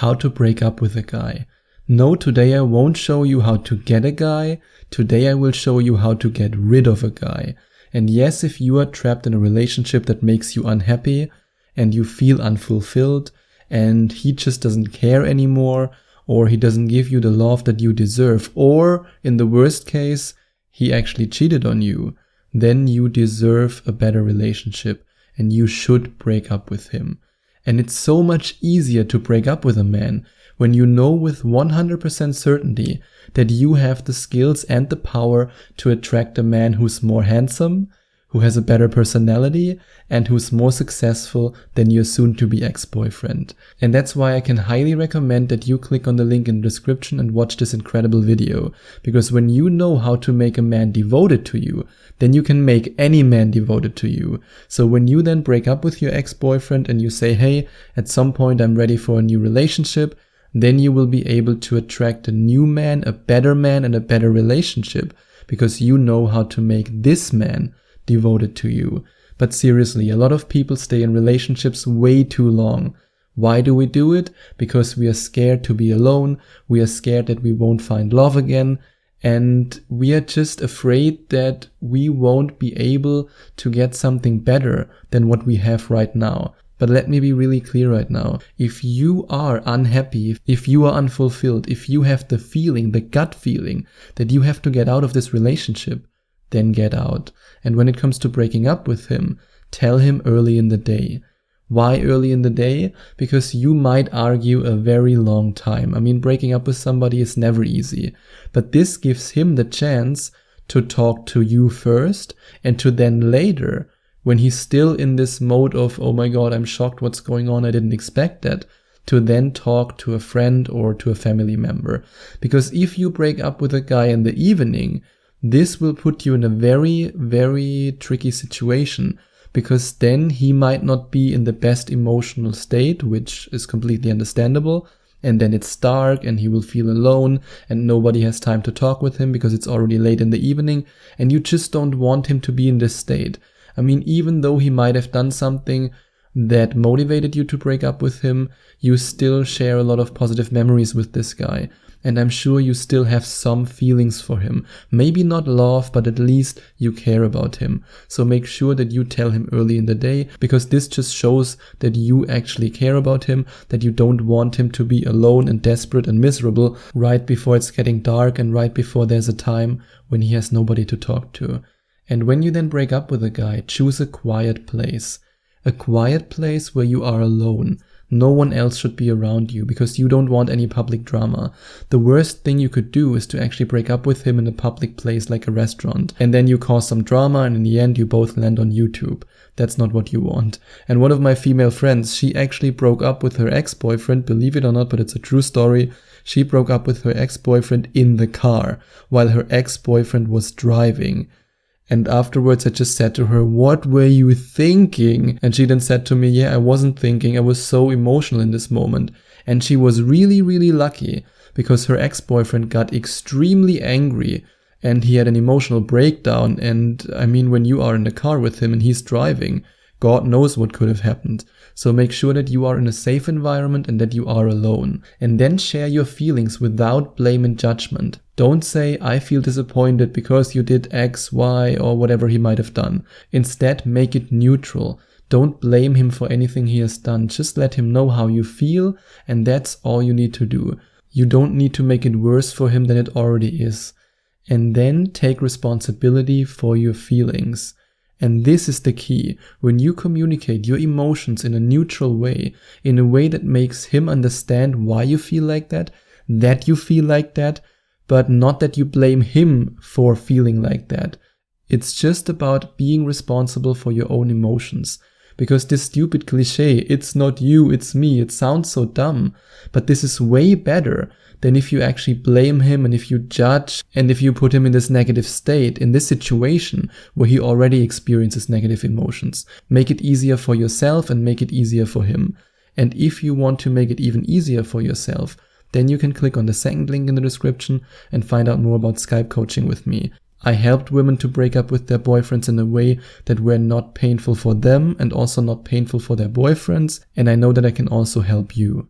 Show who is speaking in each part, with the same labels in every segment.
Speaker 1: how to break up with a guy. No, today I won't show you how to get a guy. Today I will show you how to get rid of a guy. And yes, if you are trapped in a relationship that makes you unhappy and you feel unfulfilled and he just doesn't care anymore, or he doesn't give you the love that you deserve, or in the worst case, he actually cheated on you, then you deserve a better relationship and you should break up with him. And it's so much easier to break up with a man when you know with 100% certainty that you have the skills and the power to attract a man who's more handsome, who has a better personality, and who's more successful than your soon-to-be ex-boyfriend. And that's why I can highly recommend that you click on the link in the description and watch this incredible video. Because when you know how to make a man devoted to you, then you can make any man devoted to you. So when you then break up with your ex-boyfriend and you say, hey, at some point I'm ready for a new relationship, then you will be able to attract a new man, and a better relationship, because you know how to make this man devoted to you. But seriously, a lot of people stay in relationships way too long. Why do we do it? Because we are scared to be alone, we are scared that we won't find love again, and we are just afraid that we won't be able to get something better than what we have right now. But let me be really clear right now. If you are unhappy, if you are unfulfilled, if you have the feeling, the gut feeling that you have to get out of this relationship, then get out. And when it comes to breaking up with him, tell him early in the day. Why early in the day? Because you might argue a very long time. I mean, breaking up with somebody is never easy. But this gives him the chance to talk to you first, and to then later, when he's still in this mode of, oh my god, I'm shocked, what's going on, I didn't expect that, to then talk to a friend or to a family member. Because if you break up with a guy in the evening, this will put you in a very, very tricky situation, because then he might not be in the best emotional state, which is completely understandable, and then it's dark and he will feel alone and nobody has time to talk with him because it's already late in the evening, and you just don't want him to be in this state. I mean, even though he might have done something that motivated you to break up with him, you still share a lot of positive memories with this guy. And I'm sure you still have some feelings for him. Maybe not love, but at least you care about him. So make sure that you tell him early in the day, because this just shows that you actually care about him, that you don't want him to be alone and desperate and miserable right before it's getting dark and right before there's a time when he has nobody to talk to. And when you then break up with a guy, choose a quiet place. A quiet place where you are alone. No one else should be around you, because you don't want any public drama. The worst thing you could do is to actually break up with him in a public place like a restaurant, and then you cause some drama and in the end you both land on YouTube. That's not what you want. And one of my female friends, she actually broke up with her ex-boyfriend, believe it or not, but it's a true story. She broke up with her ex-boyfriend in the car while her ex-boyfriend was driving. And afterwards I just said to her, what were you thinking? And she then said to me, yeah, I wasn't thinking, I was so emotional in this moment. And she was really, really lucky, because her ex-boyfriend got extremely angry and he had an emotional breakdown. And I mean, when you are in the car with him and he's driving, God knows what could have happened. So make sure that you are in a safe environment and that you are alone. And then share your feelings without blame and judgment. Don't say, I feel disappointed because you did X, Y, or whatever he might have done. Instead, make it neutral. Don't blame him for anything he has done. Just let him know how you feel, and that's all you need to do. You don't need to make it worse for him than it already is. And then take responsibility for your feelings. And this is the key. When you communicate your emotions in a neutral way, in a way that makes him understand why you feel like that you feel like that, but not that you blame him for feeling like that. It's just about being responsible for your own emotions. Because this stupid cliche, it's not you, it's me, it sounds so dumb, but this is way better than if you actually blame him and if you judge and if you put him in this negative state, in this situation where he already experiences negative emotions. Make it easier for yourself and make it easier for him. And if you want to make it even easier for yourself, then you can click on the second link in the description and find out more about Skype coaching with me. I helped women to break up with their boyfriends in a way that were not painful for them and also not painful for their boyfriends, and I know that I can also help you.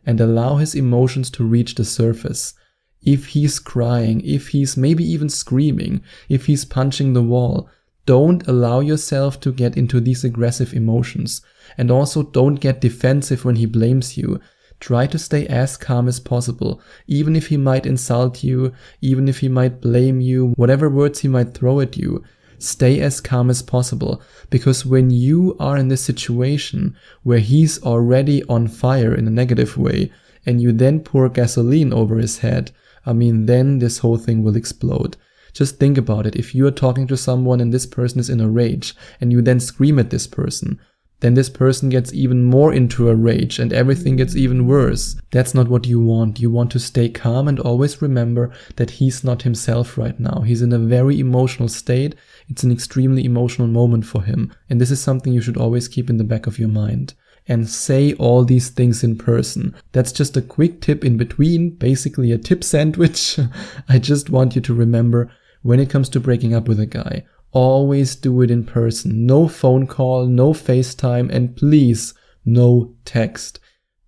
Speaker 1: and allow his emotions to reach the surface. If he's crying, if he's maybe even screaming, if he's punching the wall, don't allow yourself to get into these aggressive emotions. And also don't get defensive when he blames you. Try to stay as calm as possible, even if he might insult you, even if he might blame you, whatever words he might throw at you. Stay as calm as possible, because when you are in this situation where he's already on fire in a negative way, and you then pour gasoline over his head, then this whole thing will explode. Just think about it. If you are talking to someone and this person is in a rage, and you then scream at this person, then this person gets even more into a rage and everything gets even worse. That's not what you want. You want to stay calm and always remember that he's not himself right now. He's in a very emotional state. It's an extremely emotional moment for him. And this is something you should always keep in the back of your mind. And say all these things in person. That's just a quick tip in between, basically a tip sandwich. I just want you to remember, when it comes to breaking up with a guy, always do it in person. No phone call, no FaceTime, and please, no text.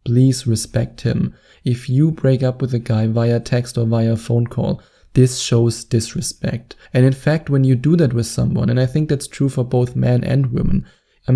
Speaker 1: Please respect him. If you break up with a guy via text or via phone call, this shows disrespect. And in fact, when you do that with someone, and I think that's true for both men and women,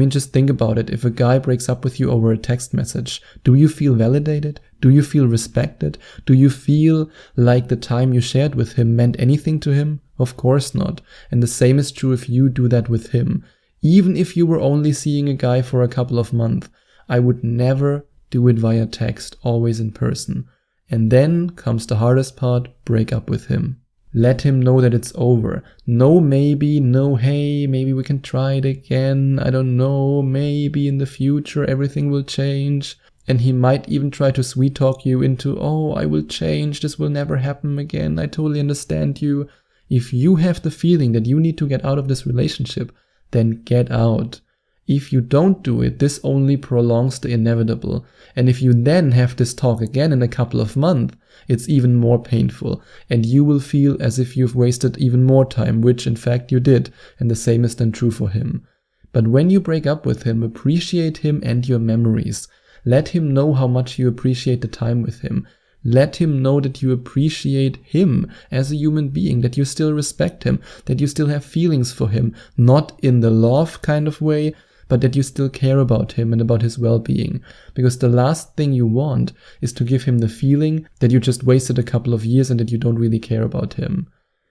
Speaker 1: just think about it. If a guy breaks up with you over a text message, do you feel validated? Do you feel respected? Do you feel like the time you shared with him meant anything to him? Of course not. And the same is true if you do that with him. Even if you were only seeing a guy for a couple of months, I would never do it via text, always in person. And then comes the hardest part, break up with him. Let him know that it's over. No maybe, no hey, maybe we can try it again. I don't know, maybe in the future everything will change. And he might even try to sweet talk you into, oh, I will change, this will never happen again, I totally understand you. If you have the feeling that you need to get out of this relationship, then get out. If you don't do it, this only prolongs the inevitable. And if you then have this talk again in a couple of months, it's even more painful. And you will feel as if you've wasted even more time, which in fact you did. And the same is then true for him. But when you break up with him, appreciate him and your memories. Let him know how much you appreciate the time with him. Let him know that you appreciate him as a human being, that you still respect him, that you still have feelings for him, not in the love kind of way, but that you still care about him and about his well-being. Because the last thing you want is to give him the feeling that you just wasted a couple of years and that you don't really care about him.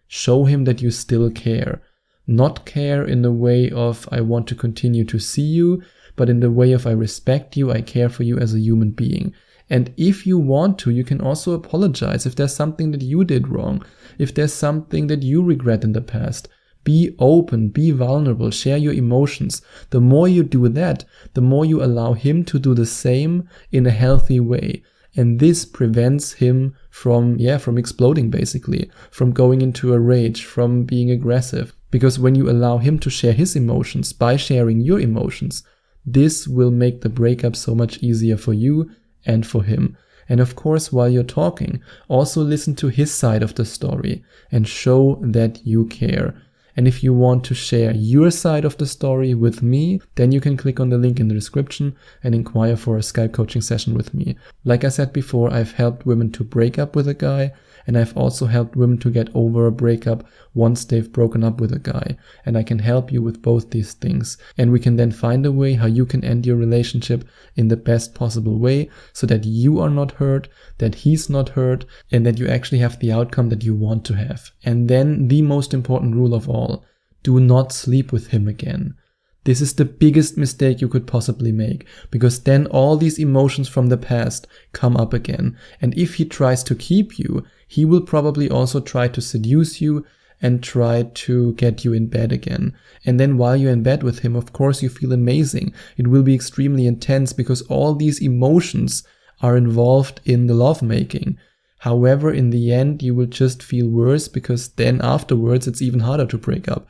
Speaker 1: Show him that you still care. Not care in the way of I want to continue to see you, but in the way of I respect you, I care for you as a human being. And if you want to, you can also apologize if there's something that you did wrong, if there's something that you regret in the past. Be open, be vulnerable, share your emotions. The more you do that, the more you allow him to do the same in a healthy way. And this prevents him from exploding basically, from going into a rage, from being aggressive. Because when you allow him to share his emotions by sharing your emotions, this will make the breakup so much easier for you and for him. And of course, while you're talking, also listen to his side of the story and show that you care. And if you want to share your side of the story with me, then you can click on the link in the description and inquire for a Skype coaching session with me. Like I said before, I've helped women to break up with a guy, and I've also helped women to get over a breakup once they've broken up with a guy. And I can help you with both these things. And we can then find a way how you can end your relationship in the best possible way so that you are not hurt, that he's not hurt, and that you actually have the outcome that you want to have. And then the most important rule of all, do not sleep with him again. This is the biggest mistake you could possibly make, because then all these emotions from the past come up again. And if he tries to keep you, he will probably also try to seduce you and try to get you in bed again. And then while you're in bed with him, of course, you feel amazing. It will be extremely intense because all these emotions are involved in the lovemaking. However, in the end, you will just feel worse because then afterwards it's even harder to break up.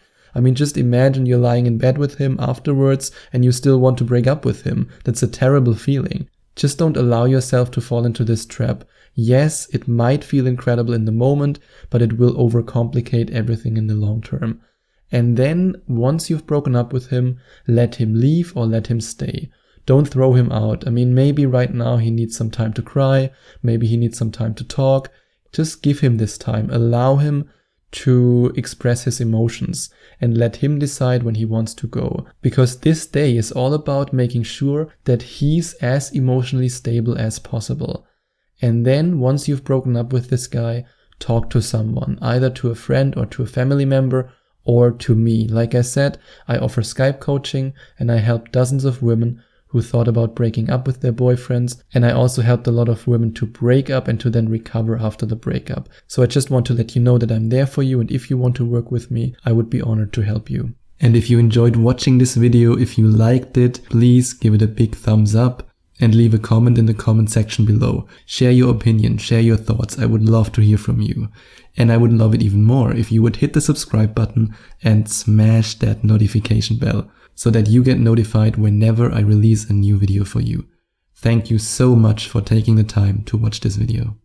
Speaker 1: Just imagine you're lying in bed with him afterwards and you still want to break up with him. That's a terrible feeling. Just don't allow yourself to fall into this trap. Yes, it might feel incredible in the moment, but it will overcomplicate everything in the long term. And then, once you've broken up with him, let him leave or let him stay. Don't throw him out. I mean, maybe right now he needs some time to cry. Maybe he needs some time to talk. Just give him this time. Allow him to express his emotions and let him decide when he wants to go. Because this day is all about making sure that he's as emotionally stable as possible. And then once you've broken up with this guy, talk to someone, either to a friend or to a family member or to me. Like I said, I offer Skype coaching and I help dozens of women who thought about breaking up with their boyfriends. And I also helped a lot of women to break up and to then recover after the breakup. So I just want to let you know that I'm there for you. And if you want to work with me, I would be honored to help you. And if you enjoyed watching this video, if you liked it, please give it a big thumbs up and leave a comment in the comment section below. Share your opinion, share your thoughts. I would love to hear from you. And I would love it even more if you would hit the subscribe button and smash that notification bell, so that you get notified whenever I release a new video for you. Thank you so much for taking the time to watch this video.